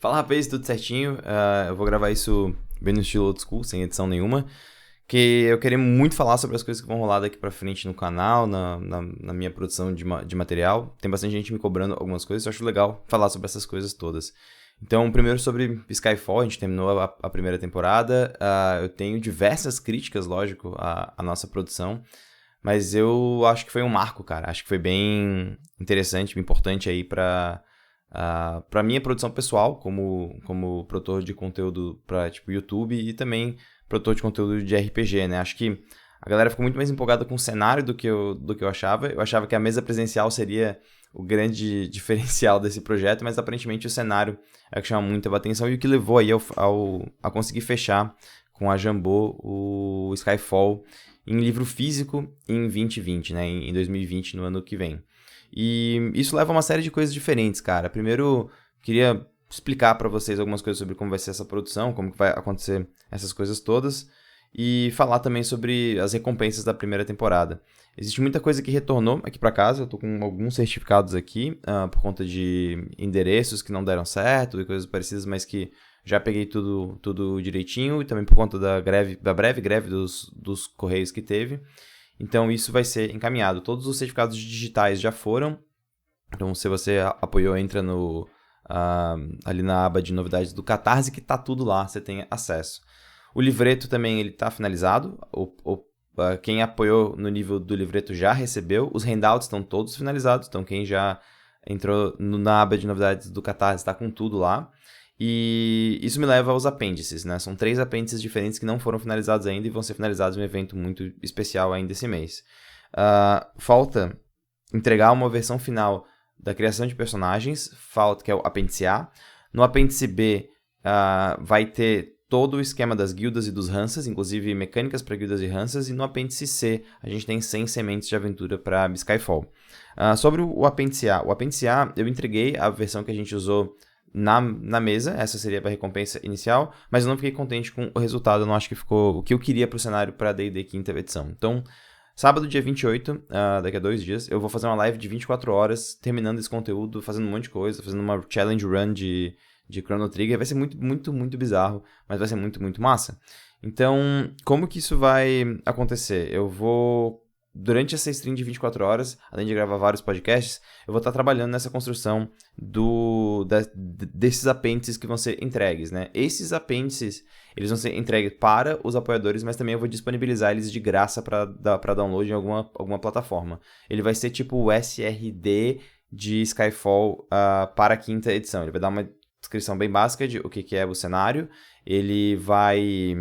Fala, rapaz, tudo certinho? Eu vou gravar isso bem no estilo old school, sem edição nenhuma, que eu queria muito falar sobre as coisas que vão rolar daqui pra frente no canal, na minha produção de material. Tem bastante gente me cobrando algumas coisas, eu acho legal falar sobre essas coisas todas. Então, primeiro sobre Skyfall, a gente terminou a primeira temporada, eu tenho diversas críticas, lógico, à nossa produção, mas eu acho que foi um marco, cara. Acho que foi bem interessante, importante aí pra minha produção pessoal, como produtor de conteúdo pra, tipo, YouTube e também produtor de conteúdo de RPG, né? Acho que a galera ficou muito mais empolgada com o cenário do que eu achava. Eu achava que a mesa presencial seria o grande diferencial desse projeto, mas aparentemente o cenário é o que chama muito a atenção e o que levou aí a conseguir fechar com a Jambô o Skyfall em livro físico em 2020, né? Em 2020, no ano que vem. E isso leva a uma série de coisas diferentes, cara. Primeiro, queria explicar pra vocês algumas coisas sobre como vai ser essa produção, como que vai acontecer essas coisas todas, e falar também sobre as recompensas da primeira temporada. Existe muita coisa que retornou aqui pra casa, eu tô com alguns certificados aqui, por conta de endereços que não deram certo e coisas parecidas, mas que já peguei tudo direitinho, e também por conta da breve greve dos Correios que teve. Então isso vai ser encaminhado. Todos os certificados digitais já foram. Então se você apoiou, entra ali na aba de novidades do Catarse, que tá tudo lá, você tem acesso. O livreto também ele tá finalizado. Quem apoiou no nível do livreto já recebeu. Os handouts estão todos finalizados. Então quem já entrou na aba de novidades do Catarse está com tudo lá. E isso me leva aos apêndices, né? São 3 apêndices diferentes que não foram finalizados ainda e vão ser finalizados em um evento muito especial ainda esse mês. Falta entregar uma versão final da criação de personagens, que é o apêndice A. No apêndice B vai ter todo o esquema das guildas e dos Hansas, inclusive mecânicas para guildas e Hansas. E no apêndice C a gente tem 100 sementes de aventura para Skyfall. Sobre o apêndice A eu entreguei a versão que a gente usou na mesa, essa seria a recompensa inicial, mas eu não fiquei contente com o resultado, eu não acho que ficou o que eu queria pro cenário para D&D quinta edição. Então, sábado, dia 28, daqui a 2 dias, eu vou fazer uma live de 24 horas, terminando esse conteúdo, fazendo um monte de coisa, fazendo uma challenge run de Chrono Trigger, vai ser muito, muito, muito bizarro, mas vai ser muito, muito massa. Então, como que isso vai acontecer? Eu vou, durante essa stream de 24 horas, além de gravar vários podcasts, eu vou estar trabalhando nessa construção desses apêndices que vão ser entregues, né? Esses apêndices, eles vão ser entregues para os apoiadores, mas também eu vou disponibilizar eles de graça para download em alguma plataforma. Ele vai ser tipo o SRD de Skyfall para a quinta edição. Ele vai dar uma descrição bem básica de o que é o cenário. Ele vai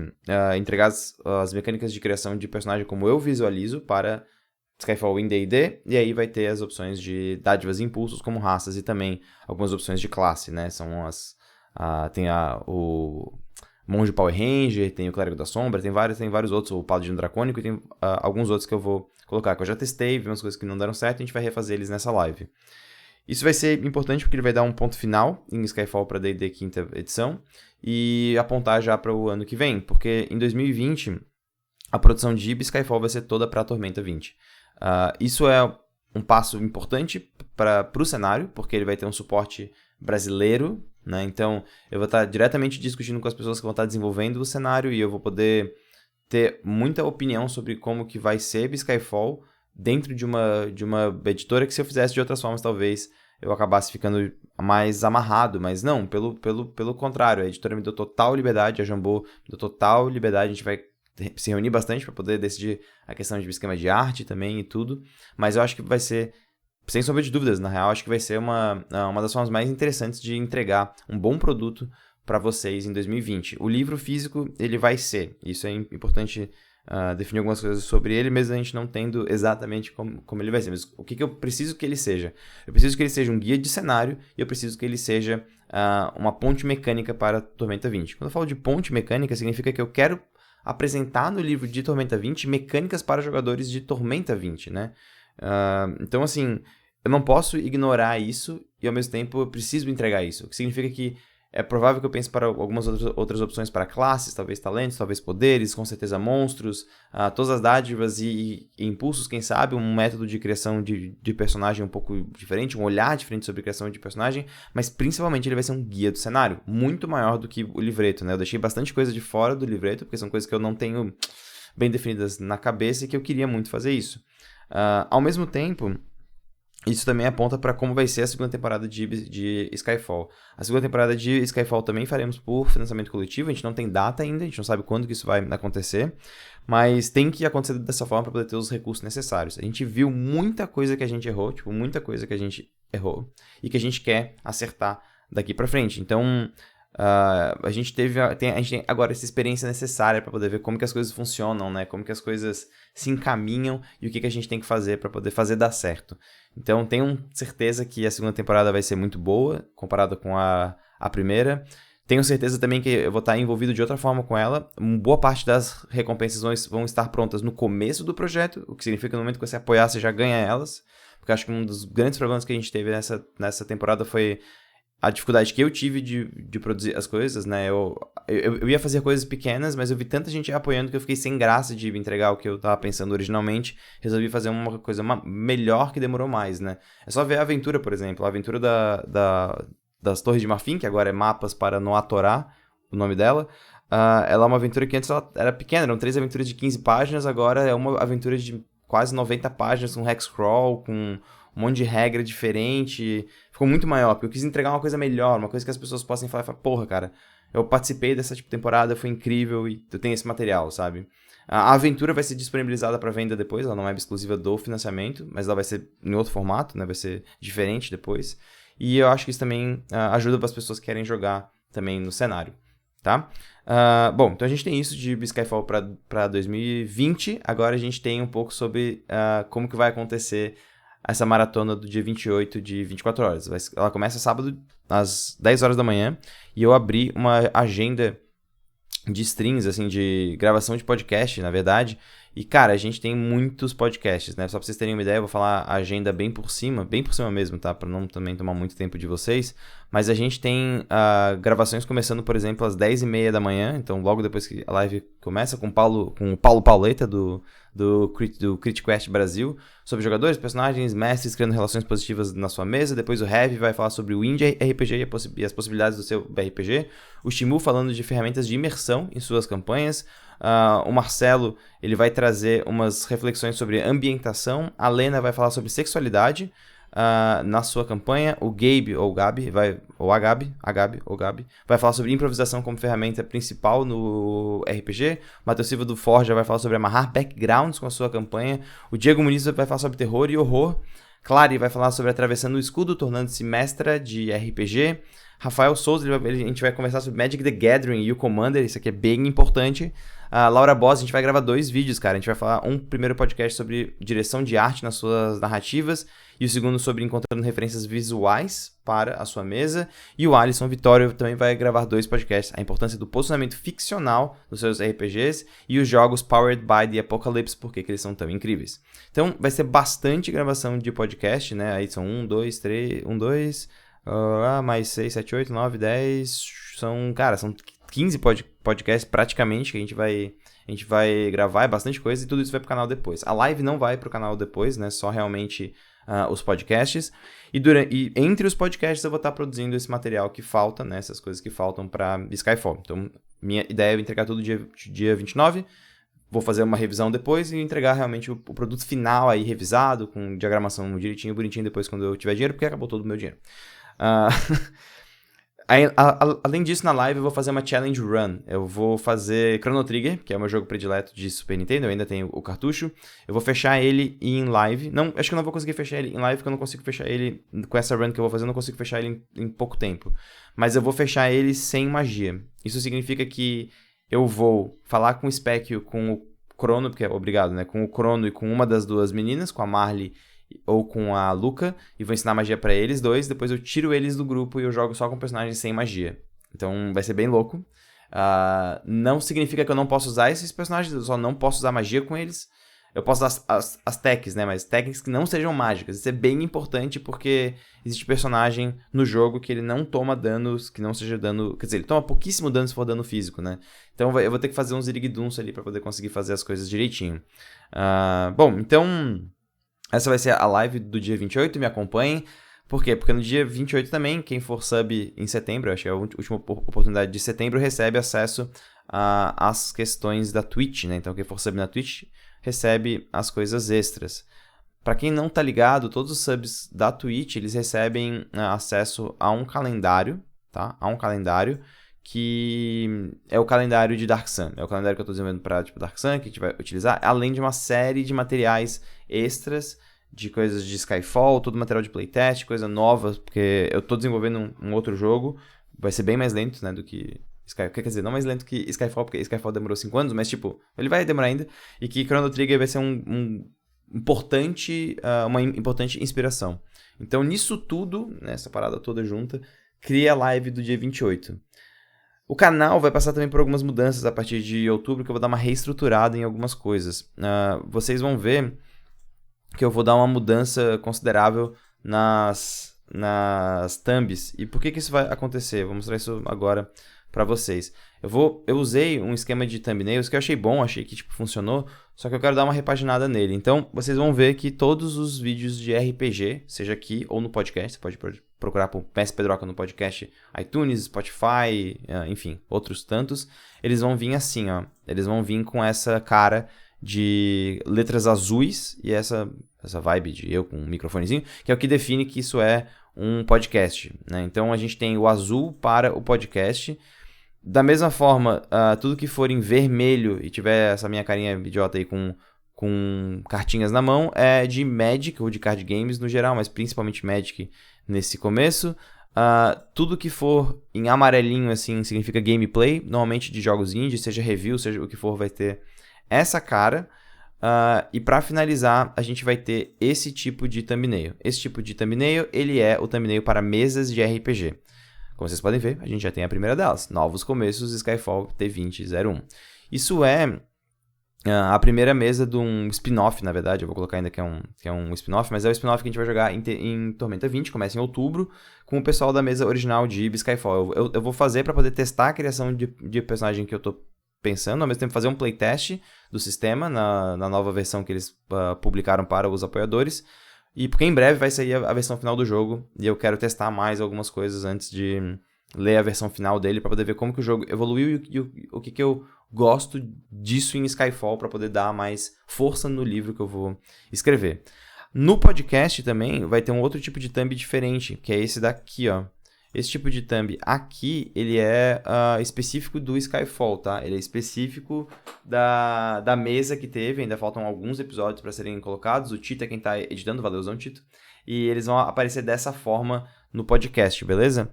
entregar as mecânicas de criação de personagem como eu visualizo para Skyfall em D&D, e aí vai ter as opções de dádivas e impulsos como raças e também algumas opções de classe, né? São tem o Monge Power Ranger, tem o Clérigo da Sombra, tem vários outros, o Paladino Dracônico, e tem alguns outros que eu vou colocar, que eu já testei, vi umas coisas que não deram certo, e a gente vai refazer eles nessa live. Isso vai ser importante porque ele vai dar um ponto final em Skyfall para D&D quinta edição e apontar já para o ano que vem, porque em 2020 a produção de Skyfall vai ser toda para a Tormenta 20. Isso é um passo importante para o cenário, porque ele vai ter um suporte brasileiro, né? Então eu vou estar diretamente discutindo com as pessoas que vão estar desenvolvendo o cenário e eu vou poder ter muita opinião sobre como que vai ser Skyfall dentro de uma editora que, se eu fizesse de outras formas, talvez eu acabasse ficando mais amarrado, mas não, pelo contrário, a editora me deu total liberdade, a Jambô me deu total liberdade, a gente vai se reunir bastante para poder decidir a questão de esquema de arte também e tudo, mas eu acho que vai ser, sem sombra de dúvidas, na real, acho que vai ser uma das formas mais interessantes de entregar um bom produto para vocês em 2020. O livro físico, ele vai ser, isso é importante definir algumas coisas sobre ele, mesmo a gente não tendo exatamente como ele vai ser. Mas o que eu preciso que ele seja? Eu preciso que ele seja um guia de cenário e eu preciso que ele seja uma ponte mecânica para Tormenta 20. Quando eu falo de ponte mecânica, significa que eu quero apresentar no livro de Tormenta 20 mecânicas para jogadores de Tormenta 20, né? Então, assim, eu não posso ignorar isso e, ao mesmo tempo, eu preciso entregar isso. O que significa que É provável que eu pense para algumas outras opções para classes, talvez talentos, talvez poderes, com certeza monstros, todas as dádivas e impulsos, quem sabe, um método de criação de personagem um pouco diferente, um olhar diferente sobre criação de personagem, mas principalmente ele vai ser um guia do cenário, muito maior do que o livreto, né? Eu deixei bastante coisa de fora do livreto, porque são coisas que eu não tenho bem definidas na cabeça e que eu queria muito fazer isso. Ao mesmo tempo, isso também aponta para como vai ser a segunda temporada de Skyfall. A segunda temporada de Skyfall também faremos por financiamento coletivo, a gente não tem data ainda, a gente não sabe quando que isso vai acontecer, mas tem que acontecer dessa forma para poder ter os recursos necessários. A gente viu muita coisa que a gente errou, muita coisa que a gente errou e que a gente quer acertar daqui para frente. Então, a gente tem agora essa experiência necessária para poder ver como que as coisas funcionam, né? Como que as coisas se encaminham e o que a gente tem que fazer para poder fazer dar certo. Então, tenho certeza que a segunda temporada vai ser muito boa, comparada com a primeira. Tenho certeza também que eu vou estar envolvido de outra forma com ela. Uma boa parte das recompensas vão estar prontas no começo do projeto, o que significa que no momento que você apoiar, você já ganha elas. Porque eu acho que um dos grandes problemas que a gente teve nessa temporada foi a dificuldade que eu tive de produzir as coisas, né? Eu ia fazer coisas pequenas, mas eu vi tanta gente apoiando que eu fiquei sem graça de entregar o que eu tava pensando originalmente. Resolvi fazer uma coisa melhor que demorou mais, né? É só ver a aventura, por exemplo. A aventura das Torres de Marfim, que agora é Mapas para Noa Torá, o nome dela. Ela é uma aventura que antes ela era pequena, eram 3 aventuras de 15 páginas, agora é uma aventura de quase 90 páginas, com hexcrawl, com um monte de regra diferente. Ficou muito maior, porque eu quis entregar uma coisa melhor, uma coisa que as pessoas possam falar, porra, cara, eu participei dessa temporada, foi incrível e eu tenho esse material, sabe? A aventura vai ser disponibilizada para venda depois, ela não é exclusiva do financiamento, mas ela vai ser em outro formato, né? Vai ser diferente depois. E eu acho que isso também ajuda para as pessoas que querem jogar também no cenário, tá? Bom, então a gente tem isso de Skyfall para 2020, agora a gente tem um pouco sobre como que vai acontecer essa maratona do dia 28 de 24 horas. Ela começa sábado às 10 horas da manhã e eu abri uma agenda de streams, assim, de gravação de podcast, na verdade. E, cara, a gente tem muitos podcasts, né? Só pra vocês terem uma ideia, eu vou falar a agenda bem por cima mesmo, tá? Pra não também tomar muito tempo de vocês. Mas a gente tem gravações começando, por exemplo, às 10h30 da manhã. Então, logo depois que a live começa, com o Paulo Pauleta, do CritQuest Brasil, sobre jogadores, personagens, mestres, criando relações positivas na sua mesa. Depois o Heavy vai falar sobre o Indie RPG e as possibilidades do seu RPG. O Shimu falando de ferramentas de imersão em suas campanhas. O Marcelo, ele vai trazer umas reflexões sobre ambientação. A Lena vai falar sobre sexualidade na sua campanha. O Gabe, ou Gabi, vai falar sobre improvisação como ferramenta principal no RPG. O Matheus Silva do Forja vai falar sobre amarrar backgrounds com a sua campanha. O Diego Muniz vai falar sobre terror e horror. Clary vai falar sobre atravessando o escudo, tornando-se mestra de RPG. Rafael Souza, a gente vai conversar sobre Magic the Gathering e o Commander, isso aqui é bem importante. Laura Boss, a gente vai gravar 2 vídeos, cara. A gente vai falar um primeiro podcast sobre direção de arte nas suas narrativas e o segundo sobre encontrando referências visuais para a sua mesa. E o Alisson Vitório também vai gravar 2 podcasts, a importância do posicionamento ficcional dos seus RPGs e os jogos Powered by the Apocalypse, porque eles são tão incríveis. Então, vai ser bastante gravação de podcast, né? Aí são 1, 2, 3, 1, 2... mais 6, 7, 8, 9, 10... São 15 podcasts praticamente que a gente vai gravar, é bastante coisa, e tudo isso vai pro canal depois. A live não vai pro canal depois, né? Só realmente os podcasts. E entre os podcasts eu vou estar produzindo esse material que falta, né? Essas coisas que faltam para Skyfall. Então, minha ideia é entregar tudo dia 29. Vou fazer uma revisão depois e entregar realmente o produto final aí revisado, com diagramação direitinho, bonitinho depois quando eu tiver dinheiro, porque acabou todo o meu dinheiro. Além disso, na live eu vou fazer uma challenge run. Eu vou fazer Chrono Trigger, que é o meu jogo predileto de Super Nintendo, eu ainda tenho o cartucho. Eu vou fechar ele em live. Não, acho que eu não vou conseguir fechar ele em live, porque eu não consigo fechar ele com essa run que eu vou fazer, eu não consigo fechar ele em pouco tempo. Mas eu vou fechar ele sem magia. Isso significa que eu vou falar com o Specchio, com o Crono, porque é obrigado, né? Com o Crono e com uma das 2 meninas, com a Marley ou com a Luca, e vou ensinar magia pra eles 2, depois eu tiro eles do grupo e eu jogo só com personagens sem magia. Então vai ser bem louco. Não significa que eu não posso usar esses personagens, eu só não posso usar magia com eles. Eu posso dar as techs, né? Mas técnicas que não sejam mágicas. Isso é bem importante porque existe personagem no jogo que ele não toma danos, que não seja dano... Quer dizer, ele toma pouquíssimo dano se for dano físico, né? Então eu vou ter que fazer uns iriguduns ali pra poder conseguir fazer as coisas direitinho. Bom, então... Essa vai ser a live do dia 28, me acompanhem. Por quê? Porque no dia 28 também, quem for sub em setembro, acho que é a última oportunidade de setembro, recebe acesso às questões da Twitch, né? Então quem for sub na Twitch recebe as coisas extras. Para quem não tá ligado, todos os subs da Twitch, eles recebem acesso a um calendário, tá? A um calendário que é o calendário de Dark Sun. É o calendário que eu tô desenvolvendo para Dark Sun, que a gente vai utilizar, além de uma série de materiais extras, de coisas de Skyfall, todo material de playtest, coisa nova, porque eu tô desenvolvendo um outro jogo, vai ser bem mais lento, né, do que Skyfall. Quer dizer, não mais lento que Skyfall, porque Skyfall demorou 5 anos, mas tipo, ele vai demorar ainda, e que Chrono Trigger vai ser uma importante inspiração. Então, nisso tudo, nessa parada toda junta, cria a live do dia 28. O canal vai passar também por algumas mudanças a partir de outubro, que eu vou dar uma reestruturada em algumas coisas. Vocês vão ver que eu vou dar uma mudança considerável nas thumbs. E por que isso vai acontecer? Vou mostrar isso agora para vocês. Eu usei um esquema de thumbnails que eu achei bom, achei que tipo, funcionou, só que eu quero dar uma repaginada nele. Então, vocês vão ver que todos os vídeos de RPG, seja aqui ou no podcast, você pode procurar por PS Pedroca no podcast, iTunes, Spotify, enfim, outros tantos, eles vão vir assim, ó. Eles vão vir com essa cara de letras azuis e essa vibe de eu com um microfonezinho, que é o que define que isso é um podcast, né? Então, a gente tem o azul para o podcast. Da mesma forma, tudo que for em vermelho e tiver essa minha carinha idiota aí com cartinhas na mão é de Magic ou de card games no geral, mas principalmente Magic nesse começo. Tudo que for em amarelinho assim significa gameplay, normalmente de jogos indie, seja review, seja o que for, vai ter essa cara. E para finalizar, a gente vai ter esse tipo de thumbnail. Esse tipo de thumbnail, ele é o thumbnail para mesas de RPG. Como vocês podem ver, a gente já tem a primeira delas. Novos começos, Skyfall T2001. Isso é a primeira mesa de um spin-off, na verdade. Eu vou colocar ainda que é um spin-off, mas é o spin-off que a gente vai jogar em Tormenta 20, começa em outubro, com o pessoal da mesa original de Skyfall. Eu vou fazer para poder testar a criação de personagem que eu tô pensando, ao mesmo tempo fazer um playtest do sistema na nova versão que eles publicaram para os apoiadores. E porque em breve vai sair a versão final do jogo e eu quero testar mais algumas coisas antes de ler a versão final dele para poder ver como que o jogo evoluiu e o que eu gosto disso em Skyfall para poder dar mais força no livro que eu vou escrever. No podcast também vai ter um outro tipo de thumb diferente, que é esse daqui, ó. Esse tipo de thumb aqui, ele é específico do Skyfall, tá? Ele é específico da mesa que teve, ainda faltam alguns episódios para serem colocados. O Tito é quem tá editando, valeuzão, Tito. E eles vão aparecer dessa forma no podcast, beleza?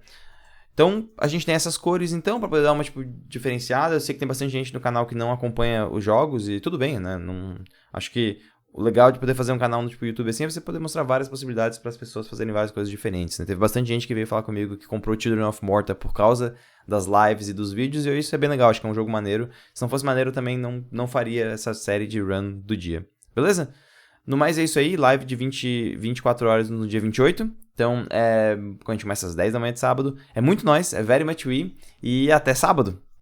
Então, a gente tem essas cores, então, para poder dar uma tipo, diferenciada. Eu sei que tem bastante gente no canal que não acompanha os jogos, e tudo bem, né? Acho que o legal de poder fazer um canal no tipo YouTube assim é você poder mostrar várias possibilidades para as pessoas fazerem várias coisas diferentes, né? Teve bastante gente que veio falar comigo que comprou Children of Morta por causa das lives e dos vídeos, e isso é bem legal, acho que é um jogo maneiro. Se não fosse maneiro, eu também não faria essa série de run do dia. Beleza? No mais é isso aí, live de 24 horas no dia 28. Então, quando a gente começa às 10 da manhã de sábado. É muito nóis, é very much we, e até sábado!